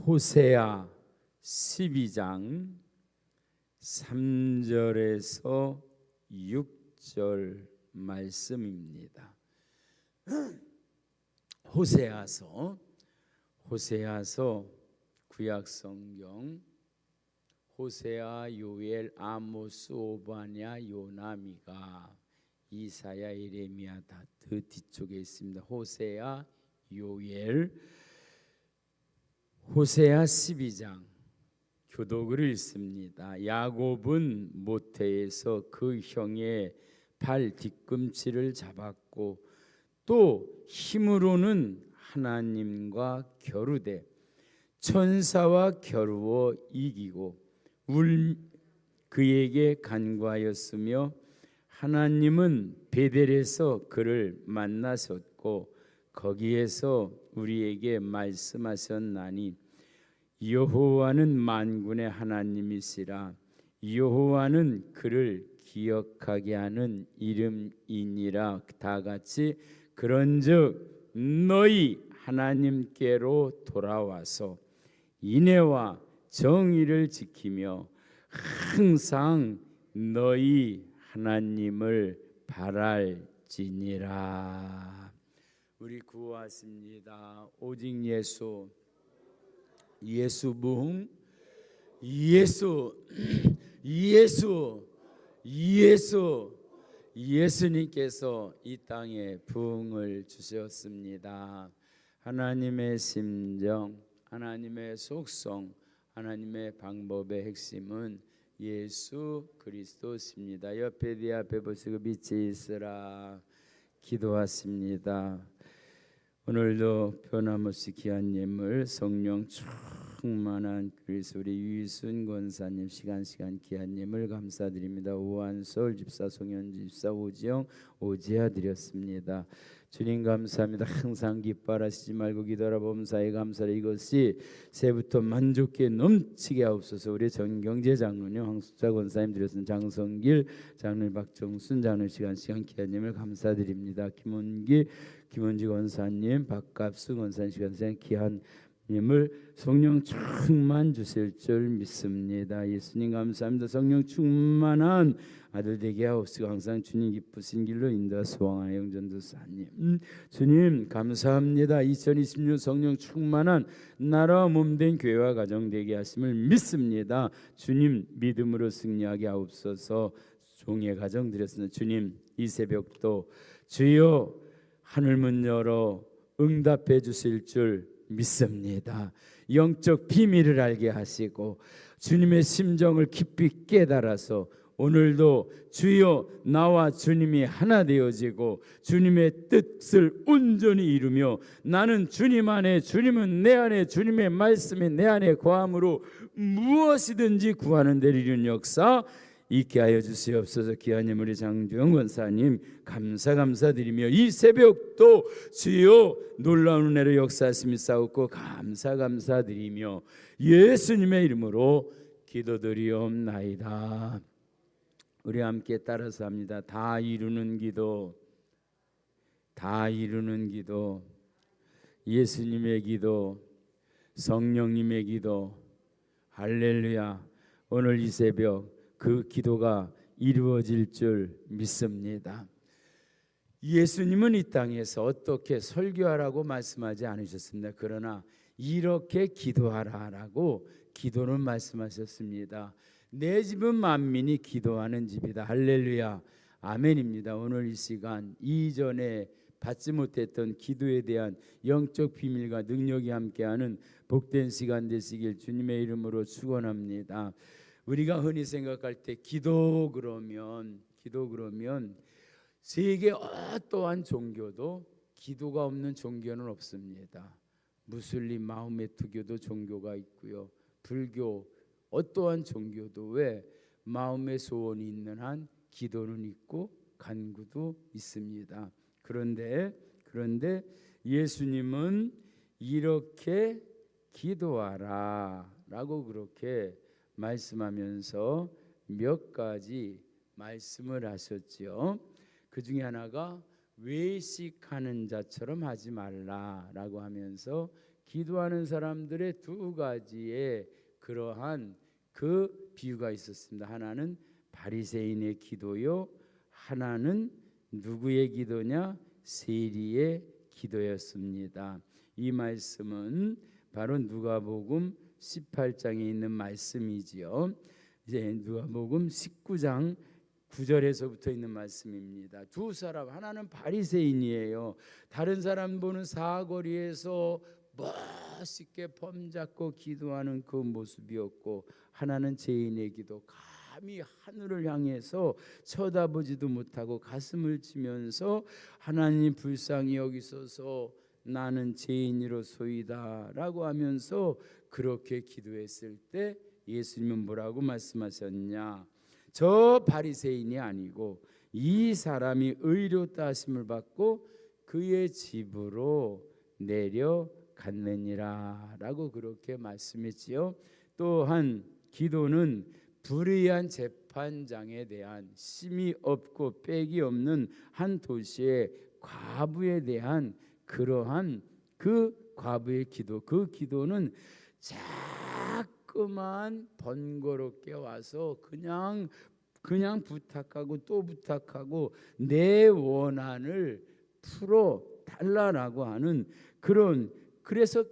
호세아 12장 3절에서 6절 말씀입니다. 호세아서 구약성경 호세아, 요엘, 아모스, 오바냐, 요나, 미가, 이사야, 예레미야 다 그 뒤쪽에 있습니다. 호세아, 요엘, 호세아 12장 교독을 읽습니다. 야곱은 모태에서 그 형의 발 뒤꿈치를 잡았고 또 힘으로는 하나님과 겨루되 천사와 겨루어 이기고 그에게 간과하였으며 하나님은 베델에서 그를 만나셨고 거기에서 우리에게 말씀하셨나니 여호와는 만군의 하나님이시라. 여호와는 그를 기억하게 하는 이름이니라. 다같이 그런즉 너희 하나님께로 돌아와서 인애와 정의를 지키며 항상 너희 하나님을 바랄지니라. 우리 구하십니다. 오직 예수 부흥, 예수님께서 이 땅에 부흥을 주셨습니다. 하나님의 심정, 하나님의 속성, 하나님의 방법의 핵심은 예수 그리스도십니다. 옆에 네 앞에 보시고 빛이 있으라 기도하십니다. 오늘도 변함없이 귀한 예물 성령 충만한 그리스도 우리 유희순 권사님 시간 귀한 예물 감사드립니다. 오한솔 집사, 송현 집사, 오지영, 오지아 드렸습니다. 주님 감사합니다. 항상 기뻐하시지 말고 기도하라 범사에 감사를 이것이 새부터 만족해 넘치게 하옵소서. 우리 정경재 장로님, 황숙자 권사님 드렸습니다. 장성길 장로님, 박정순 장로님 시간 귀한 예물 감사드립니다. 김원지 권사님, 박갑수 권사님 시간 귀한 예물 성령 충만 주실 줄 믿습니다. 예수님 감사합니다. 성령 충만한 아들 되게 하옵시고 항상 주님 기쁘신 길로 인도하 소망하는 영전도사님 주님 감사합니다. 2020년 성령 충만한 나라와 몸된 교회와 가정 되게 하심을 믿습니다. 주님 믿음으로 승리하게 하옵소서. 종의 가정 드렸습니다. 주님 이 새벽도 주여 하늘문 열어 응답해 주실 줄 믿습니다. 영적 비밀을 알게 하시고 주님의 심정을 깊이 깨달아서 오늘도 주여 나와 주님이 하나 되어지고 주님의 뜻을 온전히 이루며 나는 주님 안에 주님은 내 안에 주님의 말씀이 내 안에 거함으로 무엇이든지 구하는 대로 이루는 역사 있게 하여 주시옵소서. 귀한 우리 장주영 권사님 감사드리며 이 새벽도 주여 놀라운 은혜로 역사하심이 싸웠고 감사드리며 예수님의 이름으로 기도드리옵나이다. 우리 함께 따라서 합니다. 다 이루는 기도, 예수님의 기도, 성령님의 기도. 할렐루야. 오늘 이 새벽 그 기도가 이루어질 줄 믿습니다. 예수님은 이 땅에서 어떻게 설교하라고 말씀하지 않으셨습니다. 그러나 이렇게 기도하라라고 기도는 말씀하셨습니다. 내 집은 만민이 기도하는 집이다. 할렐루야. 아멘입니다. 오늘 이 시간 이전에 받지 못했던 기도에 대한 영적 비밀과 능력이 함께하는 복된 시간 되시길 주님의 이름으로 축원합니다. 우리가 흔히 생각할 때 기도 그러면 세계 어떠한 종교도 기도가 없는 종교는 없습니다. 무슬림, 마호메 투교도 종교가 있고요. 불교 어떠한 종교도 왜 마음의 소원이 있는 한 기도는 있고 간구도 있습니다. 그런데 예수님은 이렇게 기도하라라고 그렇게 말씀하면서 몇 가지 말씀을 하셨죠. 그 중에 하나가 외식하는 자처럼 하지 말라라고 하면서 기도하는 사람들의 두 가지의 그러한 그 비유가 있었습니다. 하나는 바리새인의 기도요, 하나는 누구의 기도냐? 세리의 기도였습니다. 이 말씀은 바로 누가복음 18장에 있는 말씀이지요. 이제 누가복음 19장 9절에서부터 있는 말씀입니다. 두 사람, 하나는 바리새인이에요. 다른 사람 보는 사거리에서 멋있게 폼잡고 기도하는 그 모습이었고, 하나는 죄인의 기도, 감히 하늘을 향해서 쳐다보지도 못하고 가슴을 치면서 하나님 불쌍히 여기소서 나는 죄인이로소이다 라고 하면서 그렇게 기도했을 때 예수님은 뭐라고 말씀하셨냐? 저 바리새인이 아니고 이 사람이 의롭다 하심을 받고 그의 집으로 내려갔느니라 라고 그렇게 말씀했지요. 또한 기도는 불의한 재판장에 대한 심이 없고 빽이 없는 한 도시의 과부에 대한 그러한 그 과부의 기도, 그 기도는 자꾸만 번거롭게 와서 그냥 부탁하고 또 부탁하고 내 원한을 풀어 달라라고 하는 그런, 그래서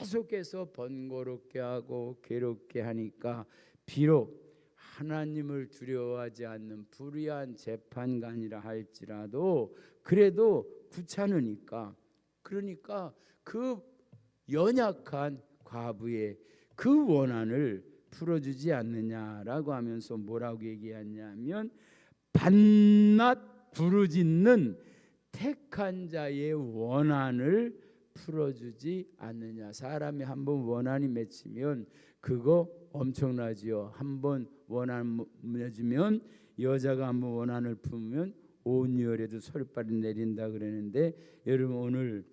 계속해서 번거롭게 하고 괴롭게 하니까 비록 하나님을 두려워하지 않는 불의한 재판관이라 할지라도 그래도 귀찮으니까, 그러니까 그 연약한 과부의 그 원한을 풀어주지 않느냐라고 하면서 뭐라고 얘기하냐면 밤낮 부르짖는 택한 자의 원한을 풀어주지 않느냐. 사람이 한번 원한이 맺히면 그거 엄청나지요. 한번 원한 맺으면, 여자가 한번 원한을 품으면 온유월에도 솔발이 내린다 그러는데, 여러분 오늘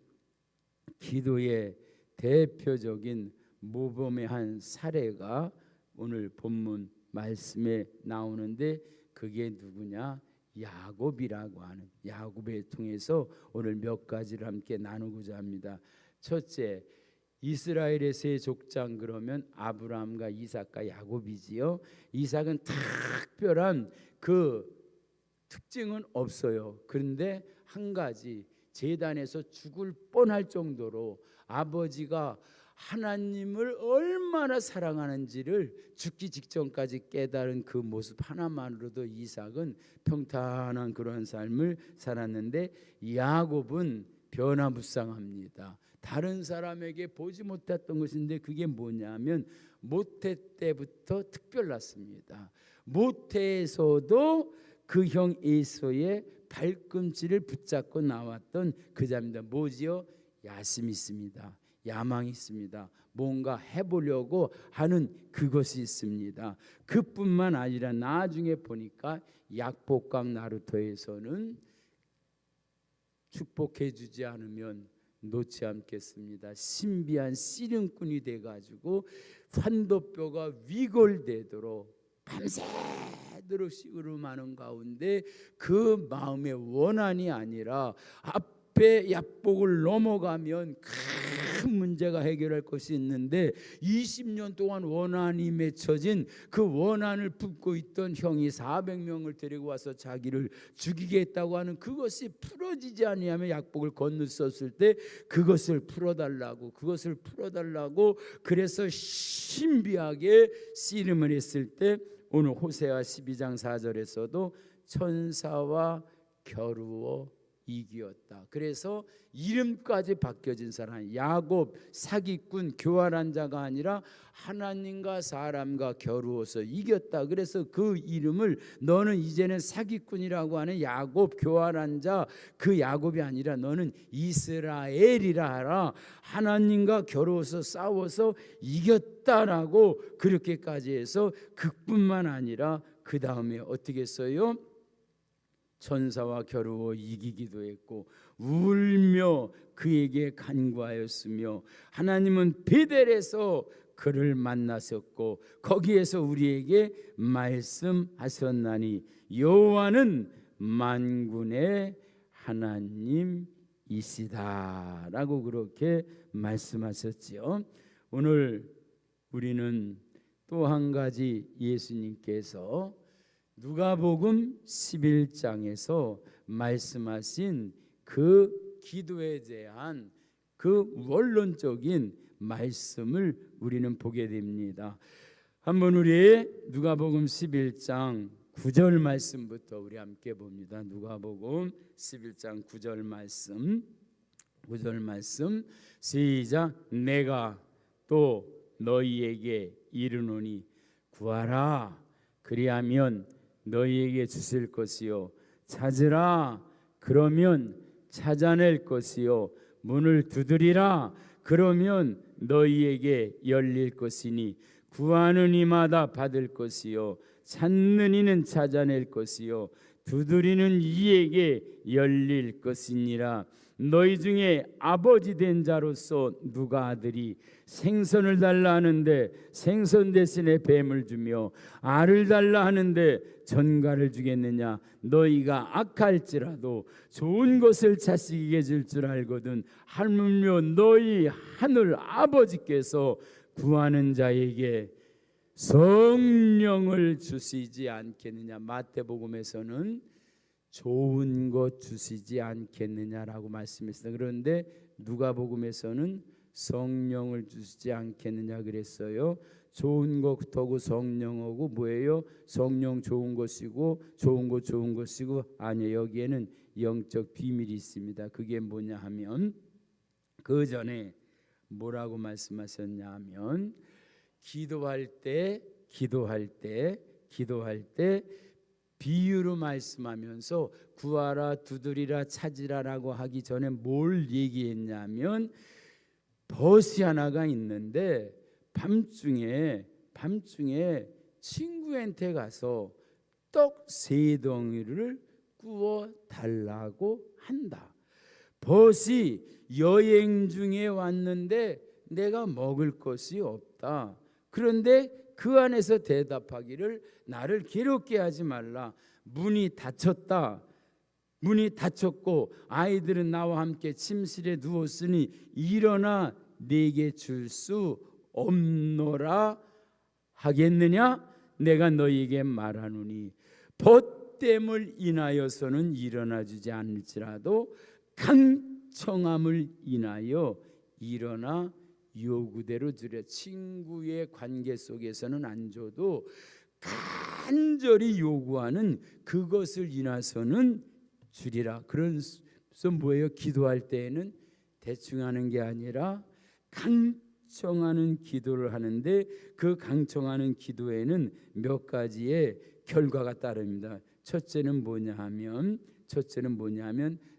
기도의 대표적인 모범의 한 사례가 오늘 본문 말씀에 나오는데, 그게 누구냐? 야곱이라고 하는, 야곱을 통해서 오늘 몇 가지를 함께 나누고자 합니다. 첫째, 이스라엘의 세 족장 그러면 아브라함과 이삭과 야곱이지요. 이삭은 특별한 그 특징은 없어요. 그런데 한 가지, 제단에서 죽을 뻔할 정도로 아버지가 하나님을 얼마나 사랑하는지를 죽기 직전까지 깨달은 그 모습 하나만으로도 이삭은 평탄한 그런 삶을 살았는데, 야곱은 변화무쌍합니다. 다른 사람에게 보지 못했던 것인데 그게 뭐냐면 모태 때부터 특별났습니다. 모태에서도 그 형 에서의 발꿈치를 붙잡고 나왔던 그 자입니다. 뭐지요? 야심이 있습니다. 야망이 있습니다. 뭔가 해보려고 하는 그것이 있습니다. 그뿐만 아니라 나중에 보니까 약복강 나루토에서는 축복해 주지 않으면 놓지 않겠습니다. 신비한 씨름꾼이 돼가지고 환도뼈가 위골되도록 밤새도록 씨름하는 가운데 그 마음의 원한이 아니라 앞에 약복을 넘어가면 큰 문제가 해결할 것이 있는데 20년 동안 원한이 맺혀진 그 원한을 품고 있던 형이 400명을 데리고 와서 자기를 죽이겠다고 하는 그것이 풀어지지 아니하면 약복을 건넜었을 때 그것을 풀어달라고 그래서 신비하게 씨름을 했을 때 오늘 호세아 12장 4절에서도 천사와 겨루어 이기었다. 그래서 이름까지 바뀌어진 사람, 야곱, 사기꾼, 교활한 자가 아니라 하나님과 사람과 겨루어서 이겼다. 그래서 그 이름을 너는 이제는 사기꾼이라고 하는 야곱, 교활한 자, 그 야곱이 아니라 너는 이스라엘이라 하라. 하나님과 겨루어서 싸워서 이겼다라고 그렇게까지 해서 그뿐만 아니라 그 다음에 어떻게 했어요? 천사와 겨루어 이기기도 했고 울며 그에게 간구하였으며 하나님은 베델에서 그를 만나셨고 거기에서 우리에게 말씀하셨나니 여호와는 만군의 하나님이시니라. 이시다라고 그렇게 말씀하셨지요. 오늘 우리는 또 한 가지 예수님께서 누가복음 11장에서 말씀하신 그 기도에 대한 그 원론적인 말씀을 우리는 보게 됩니다. 한번 우리 누가복음 11장 9절 말씀부터 우리 함께 봅니다. 누가복음 11장 9절 말씀 시작. 내가 또 너희에게 이르노니 구하라 그리하면 너희에게 주실 것이요 찾으라 그러면 찾아낼 것이요 문을 두드리라 그러면 너희에게 열릴 것이니 구하는 이마다 받을 것이요 찾는 이는 찾아낼 것이요 두드리는 이에게 열릴 것이니라. 너희 중에 아버지 된 자로서 누가 아들이 생선을 달라 하는데 생선 대신에 뱀을 주며 알을 달라 하는데 전갈을 주겠느냐. 너희가 악할지라도 좋은 것을 자식에게 줄 줄 알거든 하물며 너희 하늘 아버지께서 구하는 자에게 성령을 주시지 않겠느냐. 마태복음에서는 좋은 것 주시지 않겠느냐라고 말씀했어요. 그런데 누가복음에서는 성령을 주시지 않겠느냐 그랬어요. 좋은 것하고 성령하고 뭐예요? 성령 좋은 것이고 좋은 것 좋은 것이고 아니요. 여기에는 영적 비밀이 있습니다. 그게 뭐냐 하면 그 전에 뭐라고 말씀하셨냐 하면 기도할 때 비유로 말씀하면서 구하라 두드리라 찾으라라고 하기 전에 뭘 얘기했냐면 벗이 하나가 있는데 밤중에 친구한테 가서 떡 3덩이를 구워 달라고 한다. 벗이 여행 중에 왔는데 내가 먹을 것이 없다. 그런데 그 안에서 대답하기를 나를 괴롭게 하지 말라. 문이 닫혔고 아이들은 나와 함께 침실에 누웠으니 일어나 네게 줄 수 없노라 하겠느냐. 내가 너희에게 말하노니 벗됨을 인하여서는 일어나 주지 않을지라도 강청함을 인하여 일어나 요구대로 주려. 친구의 관계 속에서는 안 줘도 간절히 요구하는 그것을 인해서는 주리라. 그래서 뭐예요? 기도할 때에는 대충 하는 게 아니라 강청하는 기도를 하는데 그 강청하는 기도에는 몇 가지의 결과가 따릅니다. 첫째는 뭐냐 하면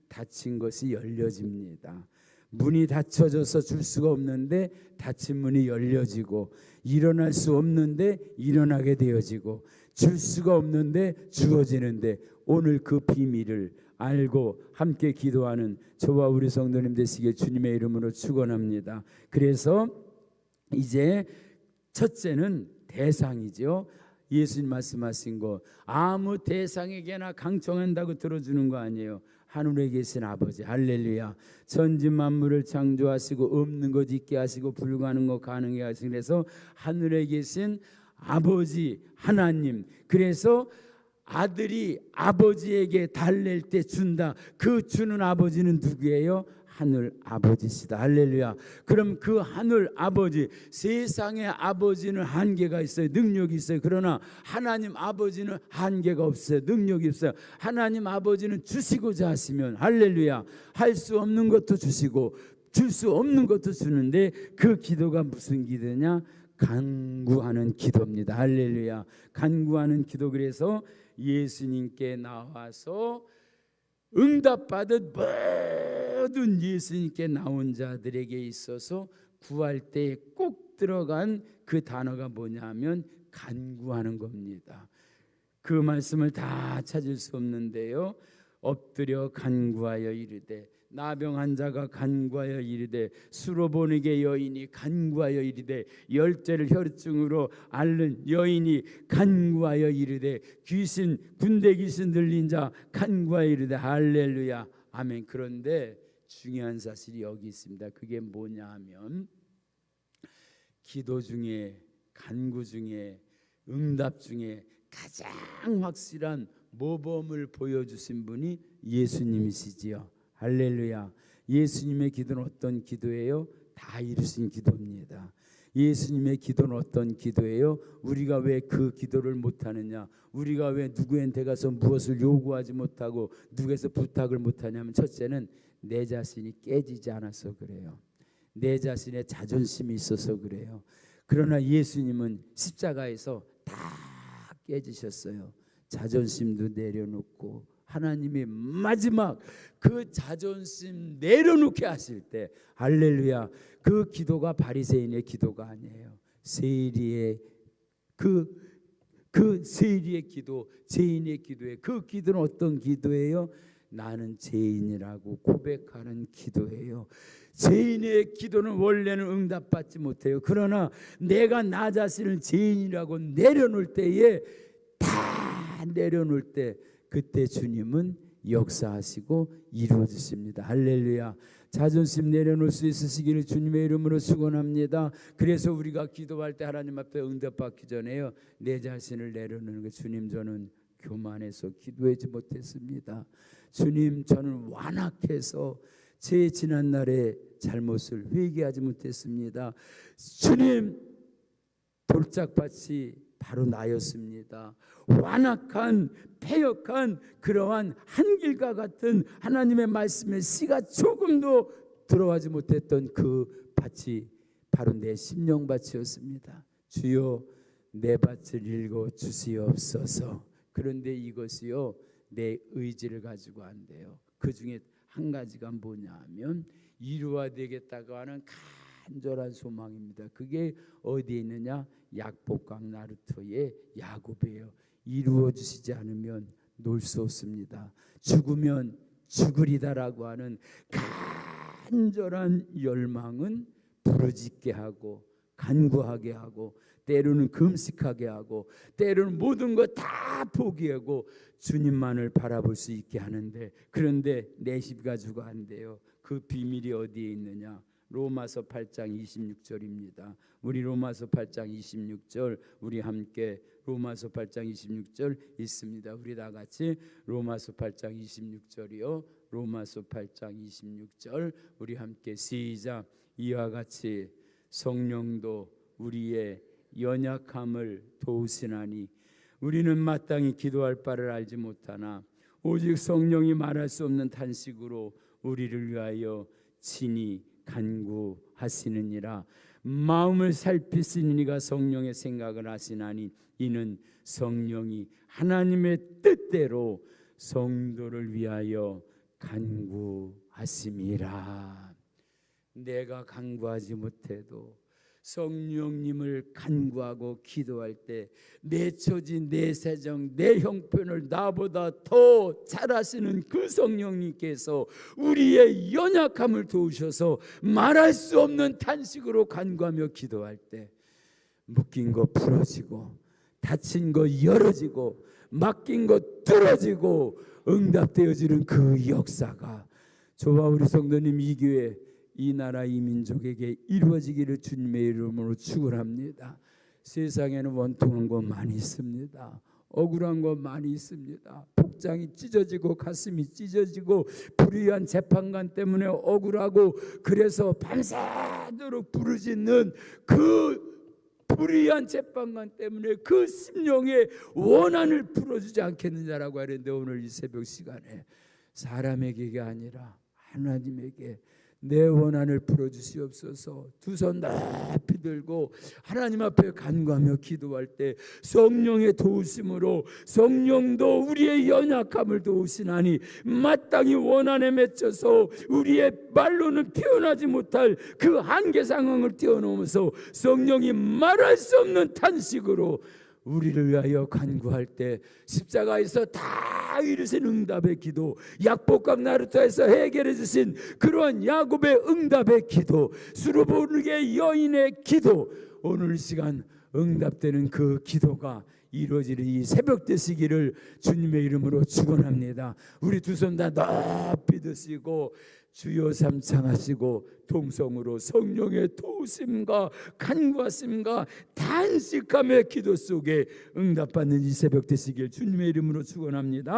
닫힌 것이 열려집니다. 문이 닫혀져서 줄 수가 없는데 닫힌 문이 열려지고 일어날 수 없는데 일어나게 되어지고 줄 수가 없는데 주어지는데 오늘 그 비밀을 알고 함께 기도하는 저와 우리 성도님 되시길 주님의 이름으로 축원합니다. 그래서 이제 첫째는 대상이죠. 예수님 말씀하신 거 아무 대상에게나 강청한다고 들어주는 거 아니에요. 하늘에 계신 아버지 할렐루야. 천지 만물을 창조하시고 없는 것 있게 하시고 불가능한 것 가능하게 하시고 그래서 하늘에 계신 아버지 하나님. 그래서 아들이 아버지에게 달랠 때 준다. 그 주는 아버지는 누구예요? 하늘 아버지시다. 할렐루야. 그럼 그 하늘 아버지, 세상의 아버지는 한계가 있어요. 능력이 있어요. 그러나 하나님 아버지는 한계가 없어요. 능력이 없어요. 하나님 아버지는 주시고자 하시면 할렐루야. 할 수 없는 것도 주시고 줄 수 없는 것도 주는데 그 기도가 무슨 기도냐? 간구하는 기도입니다. 할렐루야. 간구하는 기도. 그래서 예수님께 나와서 응답받은 모든 예수님께 나온 자들에게 있어서 구할 때 꼭 들어간 그 단어가 뭐냐면 간구하는 겁니다. 그 말씀을 다 찾을 수 없는데요. 엎드려 간구하여 이르되 나병 환자가 간구하여 이르되 수로보니게 여인이 간구하여 이르되 열대를 혈증으로 앓는 여인이 간구하여 이르되 군대 귀신 들린 자 간구하여 이르되 할렐루야 아멘. 그런데 중요한 사실이 여기 있습니다. 그게 뭐냐 하면 기도 중에, 간구 중에, 응답 중에 가장 확실한 모범을 보여주신 분이 예수님이시지요. 할렐루야. 예수님의 기도는 어떤 기도예요? 다 이루신 기도입니다. 예수님의 기도는 어떤 기도예요? 우리가 왜 그 기도를 못하느냐, 우리가 왜 누구한테 가서 무엇을 요구하지 못하고 누구에서 부탁을 못하냐면, 첫째는 내 자신이 깨지지 않아서 그래요. 내 자신의 자존심이 있어서 그래요. 그러나 예수님은 십자가에서 다 깨지셨어요. 자존심도 내려놓고 하나님이 마지막 그 자존심 내려놓게 하실 때, 할렐루야, 그 기도가 바리새인의 기도가 아니에요. 세리의 그 세리의 기도, 죄인의 기도에, 그 기도는 어떤 기도예요? 나는 죄인이라고 고백하는 기도예요. 죄인의 기도는 원래는 응답받지 못해요. 그러나 내가 나 자신을 죄인이라고 내려놓을 때에, 다 내려놓을 때, 그때 주님은 역사하시고 이루어지십니다. 할렐루야. 자존심 내려놓을 수 있으시기를 주님의 이름으로 축원합니다. 그래서 우리가 기도할 때 하나님 앞에 응답받기 전에요, 내 자신을 내려놓는 거. 주님, 저는 교만해서 기도하지 못했습니다. 주님, 저는 완악해서 제 지난날의 잘못을 회개하지 못했습니다. 주님, 돌짝밭이 바로 나였습니다. 완악한, 패역한 그러한 한길과 같은 하나님의 말씀의 씨가 조금도 들어가지 못했던 그 밭이 바로 내 심령밭이었습니다. 주여, 내 밭을 읽어 주시옵소서. 그런데 이것이요, 내 의지를 가지고 안 돼요. 그 중에 한 가지가 뭐냐 하면 이루어야 되겠다고 하는 간절한 소망입니다. 그게 어디에 있느냐? 약복강 나루터의 야곱이에요. 이루어 주시지 않으면 놀 수 없습니다. 죽으면 죽으리다라고 하는 간절한 열망은 부르짖게 하고 간구하게 하고 때로는 금식하게 하고 때로는 모든 것 다 포기하고 주님만을 바라볼 수 있게 하는데, 그런데 내 힘 가지고 안 돼요. 그 비밀이 어디에 있느냐? 로마서 8장 26절입니다. 우리 로마서 8장 26절 우리 함께 로마서 8장 26절 있습니다. 우리 다 같이 로마서 8장 26절이요. 로마서 8장 26절 우리 함께 시작. 이와 같이 성령도 우리의 연약함을 도우시나니 우리는 마땅히 기도할 바를 알지 못하나 오직 성령이 말할 수 없는 탄식으로 우리를 위하여 친히 간구하시느니라. 마음을 살피시는 이가 성령의 생각을 하시나니 이는 성령이 하나님의 뜻대로 성도를 위하여 간구하심이라. 내가 간구하지 못해도 성령님을 간구하고 기도할 때 내 처지, 내 세정, 내 형편을 나보다 더 잘하시는 그 성령님께서 우리의 연약함을 도우셔서 말할 수 없는 탄식으로 간구하며 기도할 때 묶인 거 풀어지고 닫힌 거 열어지고 막힌 거 뚫어지고 응답되어지는 그 역사가 저와 우리 성도님 이 교회 이 나라 이 민족에게 이루어지기를 주님의 이름으로 축원합니다. 세상에는 원통한 거 많이 있습니다. 억울한 거 많이 있습니다. 복장이 찢어지고 가슴이 찢어지고 불의한 재판관 때문에 억울하고 그래서 밤새도록 부르짖는 그 불의한 재판관 때문에 그 심령의 원한을 풀어주지 않겠느냐라고 하는데, 오늘 이 새벽 시간에 사람에게가 아니라 하나님에게 내 원한을 풀어주시옵소서. 두 손 높이 들고 하나님 앞에 간구하며 기도할 때 성령의 도우심으로 성령도 우리의 연약함을 도우시나니 마땅히 원한에 맺혀서 우리의 말로는 표현하지 못할 그 한계 상황을 뛰어넘어서 성령이 말할 수 없는 탄식으로 우리를 위하여 간구할 때 십자가에서 다 이루신 응답의 기도, 약복강 나루터에서 해결해 주신 그러한 야곱의 응답의 기도, 수르보르게 여인의 기도, 오늘 시간 응답되는 그 기도가 이루어지는 이 새벽 되시기를 주님의 이름으로 축원합니다. 우리 두 손 다 높이 드시고 주여 삼창하시고 동성으로 성령의 도우심과 간구하심과 단식함의 기도 속에 응답받는 이 새벽 되시길 주님의 이름으로 축원합니다.